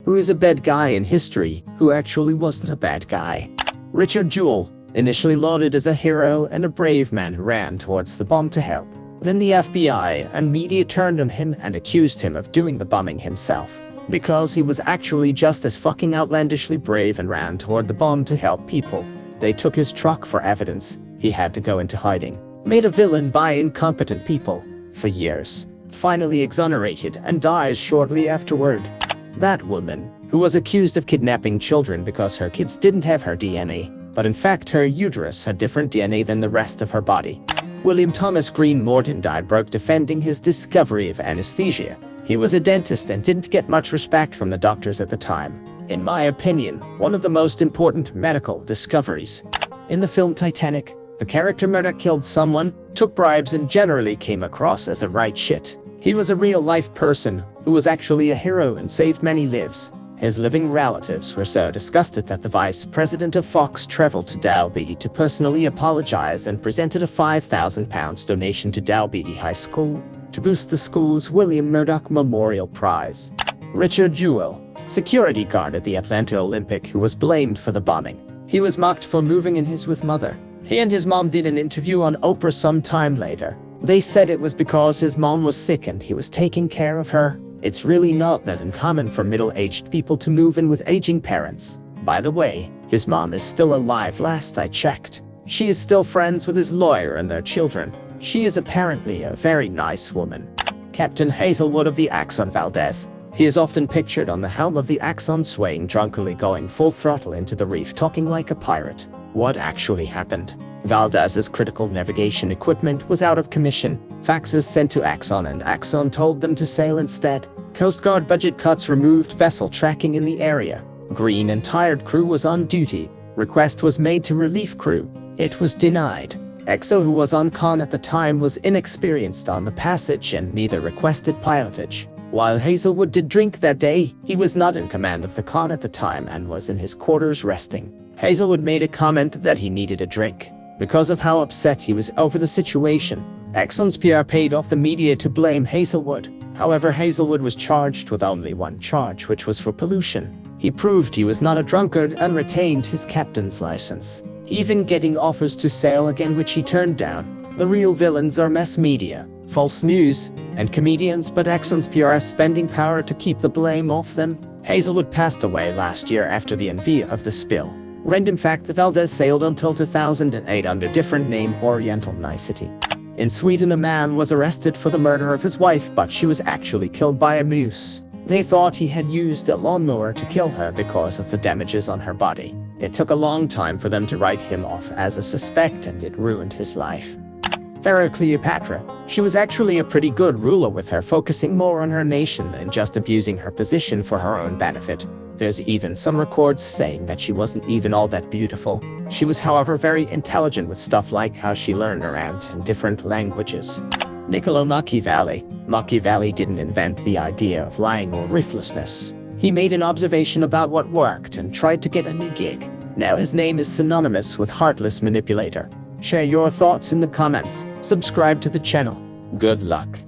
who is a bad guy in history, who actually wasn't a bad guy. Richard Jewell, initially lauded as a hero and a brave man who ran towards the bomb to help. Then the FBI and media turned on him and accused him of doing the bombing himself, because he was actually just as fucking outlandishly brave and ran toward the bomb to help people. They took his truck for evidence. He had to go into hiding, made a villain by incompetent people for years, finally exonerated and dies shortly afterward. That woman, who was accused of kidnapping children because her kids didn't have her DNA, but in fact her uterus had different DNA than the rest of her body. William Thomas Green Morton died broke defending his discovery of anesthesia. He was a dentist and didn't get much respect from the doctors at the time. In my opinion, one of the most important medical discoveries. In the film Titanic, the character Murdoch killed someone, took bribes, and generally came across as a right shit. He was a real-life person who was actually a hero and saved many lives. His living relatives were so disgusted that the vice president of Fox traveled to Dalby to personally apologize and presented a £5,000 donation to Dalby High School to boost the school's William Murdoch Memorial Prize. Richard Jewell, security guard at the Atlanta Olympic who was blamed for the bombing. He was mocked for moving in with mother. He and his mom did an interview on Oprah some time later. They said it was because his mom was sick and he was taking care of her. It's really not that uncommon for middle-aged people to move in with aging parents. By the way, his mom is still alive last I checked. She is still friends with his lawyer and their children. She is apparently a very nice woman. Captain Hazelwood of the Axon Valdez. He is often pictured on the helm of the Axon swaying drunkenly going full throttle into the reef talking like a pirate. What actually happened? Valdez's critical navigation equipment was out of commission. Faxes sent to Axon and Axon told them to sail instead. Coast Guard budget cuts removed vessel tracking in the area. Green and tired crew was on duty. Request was made to relief crew. It was denied. EXO, who was on con at the time, was inexperienced on the passage and neither requested pilotage. While Hazelwood did drink that day, he was not in command of the con at the time and was in his quarters resting. Hazelwood made a comment that he needed a drink because of how upset he was over the situation. Axon's PR paid off the media to blame Hazelwood. However, Hazelwood was charged with only one charge, which was for pollution. He proved he was not a drunkard and retained his captain's license, even getting offers to sail again, which he turned down. The real villains are mass media, false news, and comedians, but Axon's PR is spending power to keep the blame off them. Hazelwood passed away last year after the envy of the spill. Random fact: the Valdez sailed until 2008 under different name Oriental Nicety. In Sweden, a man was arrested for the murder of his wife, but she was actually killed by a moose. They thought he had used a lawnmower to kill her because of the damages on her body. It took a long time for them to write him off as a suspect, and it ruined his life. Pharaoh Cleopatra. She was actually a pretty good ruler, with her focusing more on her nation than just abusing her position for her own benefit. There's even some records saying that she wasn't even all that beautiful. She was, however, very intelligent with stuff like how she learned around in different languages. Niccolo Machiavelli. Machiavelli didn't invent the idea of lying or ruthlessness. He made an observation about what worked and tried to get a new gig. Now his name is synonymous with heartless manipulator. Share your thoughts in the comments. Subscribe to the channel. Good luck.